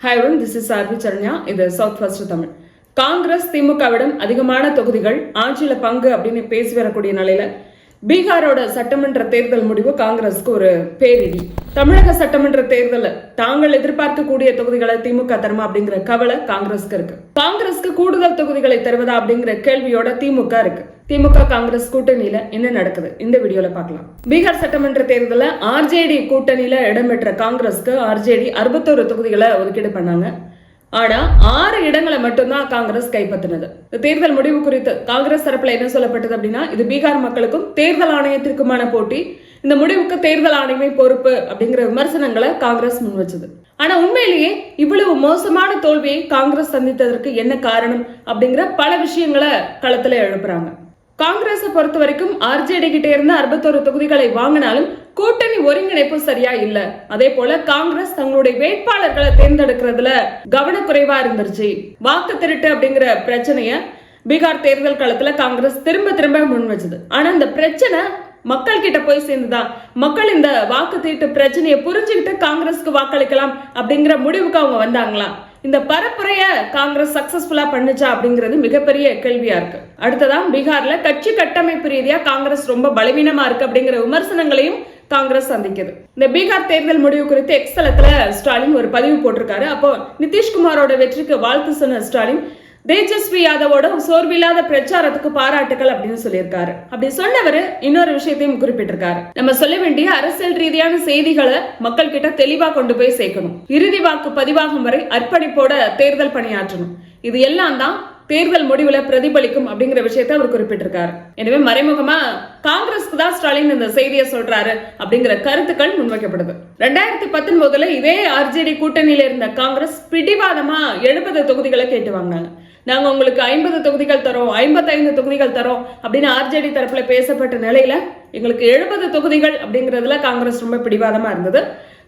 Hi everyone, this is Sarvi Charanya. இது south first Tamil. Congress திமுகவிடம் அதிகமான தொகுதிகள் ஆட்சியில பங்கு அப்படின்னு பேசி வரக்கூடிய நிலையில பீகாரோட சட்டமன்ற தேர்தல் முடிவு காங்கிரஸ்க்கு ஒரு பேரிடி. தமிழக சட்டமன்ற தேர்தல் தாங்கள் எதிர்பார்க்கக்கூடிய தொகுதிகளை திமுக தருமா அப்படிங்கிற கவலை காங்கிரஸ்க்கு இருக்கு. காங்கிரஸ்க்கு கூடுதல் தொகுதிகளை தருவதா அப்படிங்கிற கேள்வியோட திமுக இருக்கு. திமுக காங்கிரஸ் கூட்டணியில என்ன நடக்குது இந்த வீடியோல பார்க்கலாம். பீகார் சட்டமன்ற தேர்தலில் ஆர்ஜேடி கூட்டணியில இடம்பெற்ற காங்கிரஸ்க்கு ஆர்ஜேடி 61 தொகுதிகளை ஒதுக்கீடு பண்ணாங்க. ஆனா 6 இடங்களை மட்டும்தான் காங்கிரஸ் கைப்பற்றினது. தேர்தல் முடிவு குறித்து காங்கிரஸ் தரப்புல என்ன சொல்லப்பட்டது அப்படின்னா, இது பீகார் மக்களுக்கும் தேர்தல் ஆணையத்திற்குமான போட்டி, இந்த முடிவுக்கு தேர்தல் ஆணையமே பொறுப்பு அப்படிங்கிற விமர்சனங்களை காங்கிரஸ் முன் வச்சது. ஆனா உண்மையிலேயே இவ்வளவு மோசமான தோல்வியை காங்கிரஸ் சந்தித்ததற்கு என்ன காரணம் அப்படிங்கிற பல விஷயங்களை களத்துல எழுப்புறாங்க. காங்கிரஸை பொறுத்த வரைக்கும் ஆர்ஜேடி கிட்ட இருந்து 61 தொகுதிகளை வாங்கினாலும் கூட்டணி ஒருங்கிணைப்பு சரியா இல்ல. அதே போல காங்கிரஸ் தங்களுடைய வேட்பாளர்களை தேர்ந்தெடுக்கிறதுல கவனக்குறைவா இருந்துருச்சு. வாக்கு திருட்டு அப்படிங்கிற பிரச்சனைய பீகார் தேர்தல் களத்துல காங்கிரஸ் திரும்ப முன் வச்சது. ஆனா இந்த பிரச்சனை மக்கள் கிட்ட போய் சேர்ந்துதான். மக்கள் இந்த வாக்கு தீட்டு பிரச்சனையை புரிஞ்சுக்கிட்டு காங்கிரஸ்க்கு வாக்களிக்கலாம் அப்படிங்கிற முடிவுக்கு அவங்க வந்தாங்களா? இந்த பரப்புரைய காங்கிரஸ் சக்சஸ்ஃபுல்லா பண்ணுச்சா அப்படிங்கிறது மிகப்பெரிய கேள்வியா இருக்கு. அடுத்ததான் பீகார்ல கட்சி கட்டமைப்பு ரீதியா காங்கிரஸ் ரொம்ப பலவீனமா இருக்கு அப்படிங்கிற விமர்சனங்களையும் காங்கிரஸ் சந்திக்குது. இந்த பீகார் தேர்தல் முடிவு குறித்து எக்ஸ் தளத்துல ஸ்டாலின் ஒரு பதிவு போட்டிருக்காரு. அப்போ நிதிஷ்குமாரோட வெற்றிக்கு வாழ்த்து சொன்ன ஸ்டாலின் தேஜஸ்வி யாதவோட சோர்வில்லாத பிரச்சாரத்துக்கு பாராட்டுகள் அப்படின்னு சொல்லியிருக்காரு. அப்படி சொன்னவர் இன்னொரு விஷயத்தையும் குறிப்பிட்டிருக்காரு. நம்ம சொல்ல வேண்டிய அரசியல் ரீதியான செய்திகளை மக்கள் கிட்ட தெளிவா கொண்டு போய் சேர்க்கணும். இறுதி வாக்கு பதிவாகும் வரை அர்ப்பணிப்போட தேர்தல் பணியாற்றணும். இது எல்லாம் தான் தேர்தல் முடிவுல பிரதிபலிக்கும் அப்படிங்கிற விஷயத்தை அவர் குறிப்பிட்டிருக்காரு. எனவே மறைமுகமா காங்கிரஸ்க்கு தான் ஸ்டாலின் இந்த செய்தியை சொல்றாரு அப்படிங்கிற கருத்துக்கள் முன்வைக்கப்படுது. 2019 இதே ஆர்ஜேடி கூட்டணியில இருந்த காங்கிரஸ் பிடிவாதமா 70 தொகுதிகளை கேட்டு வாங்கினாங்க. நாங்க உங்களுக்கு 50 தொகுதிகள் தரோம், 55 தொகுதிகள் தரோம் அப்படின்னு ஆர்ஜேடி தரப்புல பேசப்பட்ட நிலையில எங்களுக்கு 70 தொகுதிகள் அப்படிங்கறதுல காங்கிரஸ் ரொம்ப பிடிவாதமா இருந்தது.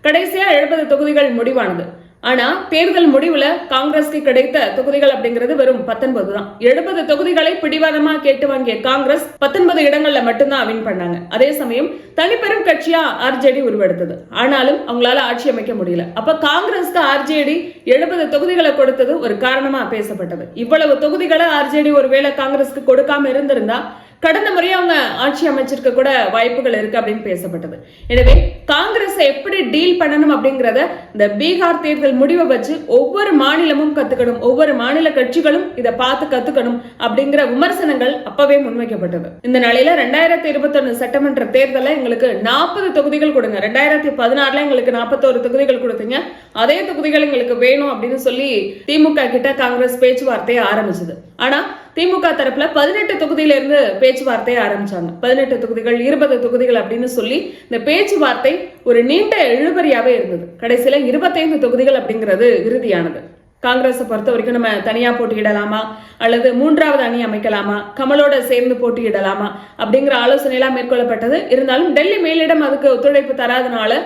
கடைசியா 70 தொகுதிகள் முடிவானது. ஆனா தேர்தல் முடிவுல காங்கிரஸ்க்கு கிடைத்த தொகுதிகள் அப்படிங்கிறது வெறும் 19 தான். 70 தொகுதிகளை பிடிவாதமா கேட்டு வாங்கிய காங்கிரஸ் 19 இடங்கள்ல மட்டும்தான் வின் பண்ணாங்க. அதே சமயம் தனிப்பெரும் கட்சியா ஆர்ஜேடி உருவெடுத்தது. ஆனாலும் அவங்களால ஆட்சி அமைக்க முடியல. அப்ப காங்கிரஸ்க்கு ஆர்ஜேடி 70 தொகுதிகளை கொடுத்தது ஒரு காரணமா பேசப்பட்டது. இவ்வளவு தொகுதிகளை ஆர்ஜேடி ஒருவேளை காங்கிரஸ்க்கு கொடுக்காம இருந்திருந்தா கடந்த முறை அவங்க ஆட்சி அமைச்சிருக்க கூட வாய்ப்புகள் இருக்கு அப்படின்னு பேசப்பட்டது. எனவே காங்கிரஸ் எப்படி டீல் பண்ணணும் அப்படிங்கறத இந்த பீகார் தேர்தல் முடிவை வச்சு ஒவ்வொரு மாநிலமும் கத்துக்கணும், ஒவ்வொரு மாநில கட்சிகளும் இதை பார்த்து கத்துக்கணும் அப்படிங்கிற விமர்சனங்கள் அப்பவே முன்வைக்கப்பட்டது. இந்த நிலையில 2021 சட்டமன்ற தேர்தல எங்களுக்கு 40 தொகுதிகள் கொடுங்க, 2016 எங்களுக்கு 41 தொகுதிகள் கொடுத்தீங்க, அதே தொகுதிகள் எங்களுக்கு வேணும் அப்படின்னு சொல்லி திமுக கிட்ட காங்கிரஸ் பேச்சுவார்த்தையை ஆரம்பிச்சது. ஆனா திமுக தரப்புல 18 தொகுதியில இருந்து பேச்சுவார்த்தையை ஆரம்பிச்சாங்க. 18 தொகுதிகள் 20 தொகுதிகள் அப்படின்னு சொல்லி இந்த பேச்சுவார்த்தை ஒரு நீண்ட இழுபறியாவே இருந்தது. கடைசியில 25 தொகுதிகள் அப்படிங்கிறது இறுதியானது. காங்கிரஸை பொறுத்த வரைக்கும் நம்ம தனியா போட்டியிடலாமா அல்லது 3வது அணி அமைக்கலாமா, கமலோட சேர்ந்து போட்டியிடலாமா அப்படிங்கிற ஆலோசனை எல்லாம் மேற்கொள்ளப்பட்டது. இருந்தாலும் டெல்லி மேலிடம் அதுக்கு ஒத்துழைப்பு தராதனால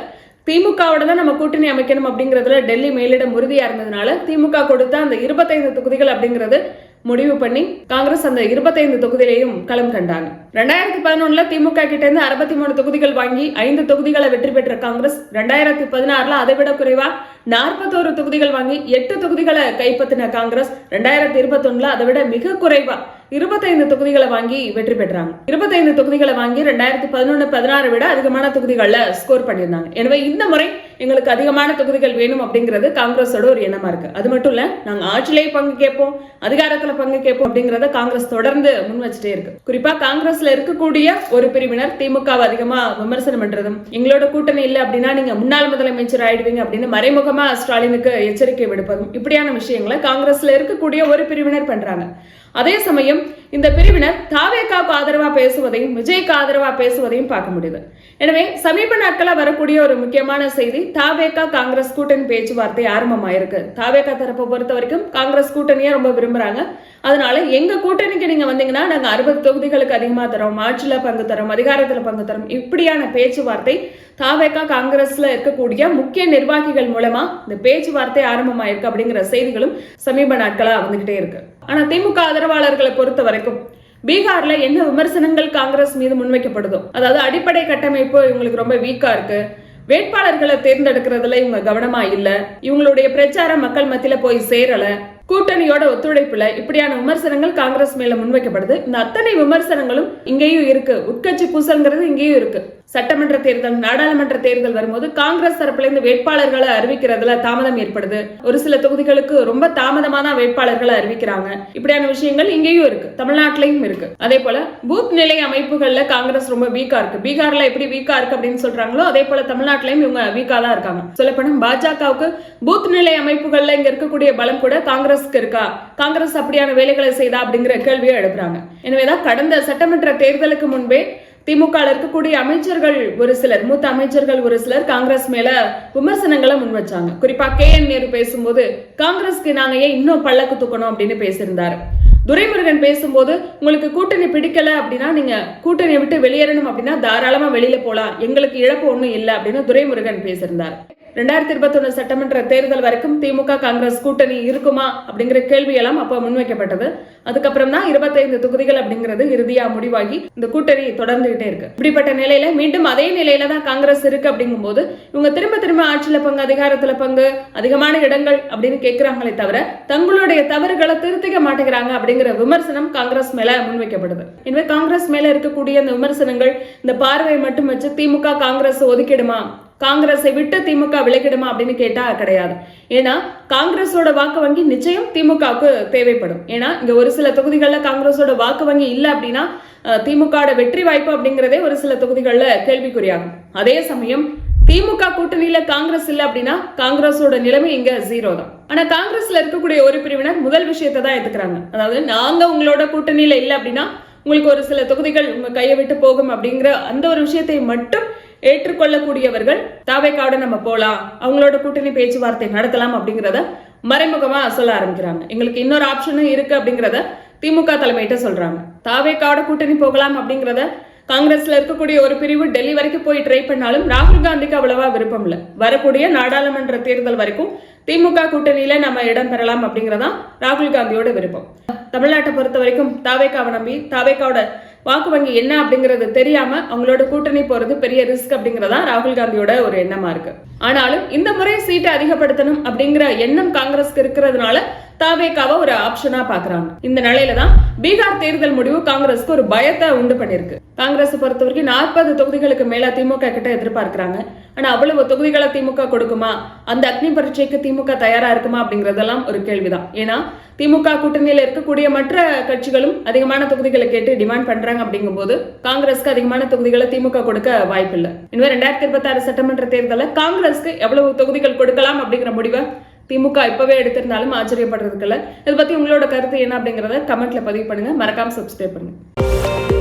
திமுகவோட தான் நம்ம கூட்டணி அமைக்கணும் அப்படிங்கறதுல டெல்லி மேலிடம் உறுதியா இருந்ததுனால திமுக கொடுத்த அந்த 25 தொகுதிகள் அப்படிங்கிறது முடிவு பண்ணி காங்கிரஸ் அந்த 25 தொகுதியிலையும் களம் கண்டாங்க. 2011 திமுக கிட்ட இருந்து 63 தொகுதிகள் வாங்கி 5 தொகுதிகளை வெற்றி பெற்ற காங்கிரஸ் 2016 அதை விட குறைவா 41 தொகுதிகள் வாங்கி 8 தொகுதிகளை கைப்பற்றின காங்கிரஸ் 2021 அதை விட மிக குறைவா 25 தொகுதிகளை வாங்கி வெற்றி பெற்றாங்க. 25 தொகுதிகளை வாங்கி 2011-16 விட அதிகமான தொகுதிகள்ல ஸ்கோர் பண்ணியிருந்தாங்க. எனவே இந்த முறை எங்களுக்கு அதிகமான தொகுதிகள் வேணும் அப்படிங்கிறது காங்கிரஸோட ஒரு எண்ணமா இருக்கு. அது மட்டும் இல்ல, நாங்க ஆட்சியிலேயே பங்கு கேட்போம், அதிகாரத்துல பங்கு கேட்போம் அப்படிங்கறத காங்கிரஸ் தொடர்ந்து முன் வச்சுட்டே இருக்கு. குறிப்பா காங்கிரஸ்ல இருக்கக்கூடிய ஒரு பிரிவினர் திமுகவை அதிகமா விமர்சனம் பண்றதும், எங்களோட கூட்டணி இல்ல அப்படின்னா நீங்க முன்னாள் முதலமைச்சர் ஆயிடுவீங்க அப்படின்னு மறைமுகமா ஸ்டாலினுக்கு எச்சரிக்கை விடுப்பதும், இப்படியான விஷயங்களை காங்கிரஸ்ல இருக்கக்கூடிய ஒரு பிரிவினர் பண்றாங்க. அதே சமயம் இந்த பிரிவினர் தாவேகாவுக்கு ஆதரவா பேசுவதையும் விஜய்க்கு ஆதரவா பேசுவதையும் பார்க்க முடியுது. எனவே சமீப நாட்களா வரக்கூடிய ஒரு முக்கியமான செய்தி, தாவேகா காங்கிரஸ் கூட்டணி பேச்சுவார்த்தை ஆரம்பமாயிருக்கு. தாவேகா தரப்பை பொறுத்த வரைக்கும் காங்கிரஸ் கூட்டணியை ரொம்ப விரும்புறாங்க. அதனால எங்க கூட்டணிக்கு நீங்க வந்தீங்கன்னா நாங்க 60 தொகுதிகளுக்கு அதிகமா தரோம், ஆட்சியில பங்கு தரோம், அதிகாரத்துல பங்கு தரோம், இப்படியான பேச்சுவார்த்தை தாவேகா காங்கிரஸ்ல இருக்கக்கூடிய முக்கிய நிர்வாகிகள் மூலமா இந்த பேச்சுவார்த்தை ஆரம்பமாயிருக்கு அப்படிங்கிற செய்திகளும் சமீப நாட்களா வந்துகிட்டே இருக்கு. ஆனா திமுக ஆதரவாளர்களை பொறுத்த வரைக்கும் பீகார்ல என்ன விமர்சனங்கள் காங்கிரஸ் மீது முன்வைக்கப்படுதோ, அதாவது அடிப்படை கட்டமைப்பு இவங்களுக்கு ரொம்ப வீக்கா இருக்கு, வேட்பாளர்களை தேர்ந்தெடுக்கிறதுல இவங்க கவனமா இல்ல, இவங்களுடைய பிரச்சாரம் மக்கள் மத்தியில போய் சேரல, கூட்டணியோட ஒத்துழைப்புல, இப்படியான விமர்சனங்கள் காங்கிரஸ் மேல முன்வைக்கப்படுது. இந்த அத்தனை விமர்சனங்களும் இங்கேயும் இருக்கு. உட்கட்சி பூசல்ங்கிறது இங்கேயும் இருக்கு. சட்டமன்ற தேர்தல், நாடாளுமன்ற தேர்தல் வரும்போது காங்கிரஸ் தரப்புல இருந்து வேட்பாளர்களை அறிவிக்கிறதுல தாமதம் ஏற்படுது. ஒரு சில தொகுதிகளுக்கு ரொம்ப தாமதமா தான் வேட்பாளர்களை அறிவிக்கிறாங்க. இப்படியான விஷயங்கள் இங்கேயும் இருக்கு, தமிழ்நாட்டிலையும் இருக்கு. அதே போல பூத் நிலை அமைப்புகள்ல காங்கிரஸ் ரொம்ப வீக்கா இருக்கு. பீகார்ல எப்படி வீக்கா இருக்கு அப்படின்னு சொல்றாங்களோ அதே போல தமிழ்நாட்டிலையும் இவங்க வீக்கா தான் இருக்காங்க. சொல்லப்போனா பாஜகவுக்கு பூத் நிலை அமைப்புகள்ல இங்க இருக்கக்கூடிய பலம் கூட காங்கிரஸ்க்கு இருக்கா, காங்கிரஸ் அப்படியான வேலைகளை செய்தா அப்படிங்கிற கேள்வியை எழுப்புறாங்க. எனவேதான் கடந்த சட்டமன்ற தேர்தலுக்கு முன்பே திமுக இருக்கக்கூடிய அமைச்சர்கள் ஒரு சிலர், மூத்த அமைச்சர்கள் ஒரு சிலர் காங்கிரஸ் மேல விமர்சனங்களை முன் வச்சாங்க. குறிப்பா KN நேரு பேசும்போது காங்கிரஸ்க்கு நாங்க ஏன் இன்னும் பல்லக்கு தூக்கணும் அப்படின்னு பேசியிருந்தாரு. துரைமுருகன் பேசும்போது உங்களுக்கு கூட்டணி பிடிக்கல அப்படின்னா நீங்க கூட்டணியை விட்டு வெளியேறணும் அப்படின்னா தாராளமா வெளியில போலாம், எங்களுக்கு இழப்பு ஒண்ணும் இல்லை அப்படின்னு துரைமுருகன் பேசியிருந்தார். 2021 சட்டமன்ற தேர்தல் வரைக்கும் திமுக காங்கிரஸ் கூட்டணி இருக்குமா அப்படிங்கிற கேள்வி எல்லாம் அப்ப முன்வைக்கப்பட்டது. அதுக்கப்புறம் தான் 25 தொகுதிகள் அப்படிங்கிறது இறுதியா முடிவாகி இந்த கூட்டணி தொடர்ந்துகிட்டே இருக்கு. இப்படிப்பட்ட நிலையில மீண்டும் அதே நிலையில தான் காங்கிரஸ் இருக்கு அப்படிங்கும் போது இவங்க திரும்ப ஆட்சியில பங்கு, அதிகாரத்துல பங்கு, அதிகமான இடங்கள் அப்படின்னு கேட்கிறாங்களே தவிர தங்களுடைய தவறுகளை திருத்திக்க மாட்டேங்கிறாங்க அப்படிங்கிற விமர்சனம் காங்கிரஸ் மேல முன்வைக்கப்படுது. எனவே காங்கிரஸ் மேல இருக்கக்கூடிய இந்த விமர்சனங்கள், இந்த பார்வை மட்டும் வச்சு திமுக காங்கிரஸ் ஒதுக்கிடுமா, காங்கிரஸை விட்டு திமுக விலகிடுமா அப்படின்னு கேட்டா கிடையாது. ஏன்னா காங்கிரஸோட வாக்கு வங்கி நிச்சயம் திமுகவுக்கு தேவைப்படும். ஏன்னா இங்க ஒரு சில தொகுதிகள்ல காங்கிரஸோட வாக்கு வங்கி இல்லை அப்படின்னா திமுக வெற்றி வாய்ப்பு அப்படிங்கிறதே ஒரு சில தொகுதிகள்ல கேள்விக்குறியாகும். அதே சமயம் திமுக கூட்டணியில காங்கிரஸ் இல்ல அப்படின்னா காங்கிரஸோட நிலைமை இங்க 0 தான். ஆனா காங்கிரஸ்ல இருக்கக்கூடிய ஒரு பிரிவினர் முதல் விஷயத்தை தான் எடுத்துக்கிறாங்க. அதாவது நாங்க உங்களோட கூட்டணியில இல்ல அப்படின்னா உங்களுக்கு ஒரு சில தொகுதிகள் உங்க கையை விட்டு போகும் அப்படிங்கிற அந்த ஒரு விஷயத்தை மட்டும் ஏற்றுக்கொள்ளக்கூடியவர்கள் தாவேக்காவோட நம்ம போலாம், அவங்களோட கூட்டணி பேச்சுவார்த்தை நடத்தலாம் அப்படிங்கிறத மறைமுகமா சொல்ல ஆரம்பிக்கிறாங்க. எங்களுக்கு இன்னொரு ஆப்ஷனும் இருக்கு அப்படிங்கிறத திமுக தலைமையிட்ட சொல்றாங்க. தாவேக்காவோட கூட்டணி போகலாம் அப்படிங்கிறத காங்கிரஸ்ல இருக்கக்கூடிய ஒரு பிரிவு டெல்லி வரைக்கும் போய் ட்ரை பண்ணாலும் ராகுல் காந்திக்கு அவ்வளவா விருப்பம் இல்லை. வரக்கூடிய நாடாளுமன்ற தேர்தல் வரைக்கும் திமுக கூட்டணியில நம்ம இடம் பெறலாம் அப்படிங்கறதான் ராகுல் காந்தியோட விருப்பம். தமிழ்நாட்டை பொறுத்த வரைக்கும் தாவேக்காவை நம்பி தாவேக்காவோட வாக்கு வங்கி என்ன அப்படிங்கிறது தெரியாம அவங்களோட கூட்டணி போறது பெரிய ரிஸ்க் அப்படிங்கறதா ராகுல் காந்தியோட ஒரு எண்ணமா இருக்கு. ஆனாலும் இந்த முறை சீட்டை அதிகப்படுத்தணும் அப்படிங்கிற எண்ணம் காங்கிரஸ்க்கு இருக்கிறதுனால தாவேக்காவை ஒரு ஆப்ஷனா பாக்குறாங்க. இந்த நிலையில தான் பீகார் தேர்தல் முடிவு காங்கிரஸ்க்கு ஒரு பயத்தை உண்டு பண்ணிருக்கு. காங்கிரஸ் பொறுத்த வரைக்கும் 40 தொகுதிகளுக்கு மேல திமுக கிட்ட எதிர்பார்க்கிறாங்க. ஆனா அவ்வளவு தொகுதிகளை திமுக கொடுக்குமா, அந்த அக்னி பரீட்சைக்கு திமுக தயாரா இருக்குமா அப்படிங்கறதெல்லாம் ஒரு கேள்விதான். ஏன்னா திமுக கூட்டணியில இருக்கக்கூடிய மற்ற கட்சிகளும் அதிகமான தொகுதிகளை கேட்டு டிமாண்ட் பண்றாங்க. அப்படிங்கும் போது காங்கிரஸ்க்கு அதிகமான தொகுதிகளை திமுக கொடுக்க வாய்ப்பு இல்லை. எனவே 2026 சட்டமன்ற தேர்தலில் காங்கிரஸ்க்கு எவ்வளவு தொகுதிகள் கொடுக்கலாம் அப்படிங்கிற முடிவை திமுக இப்பவே எடுத்திருந்தாலும் ஆச்சரியப்படுறதுக்கு இல்லை. இதை பத்தி உங்களோட கருத்து என்ன அப்படிங்கறத கமெண்ட்ல பதிவு பண்ணுங்க. மறக்காம சப்ஸ்கிரைப் பண்ணுங்க.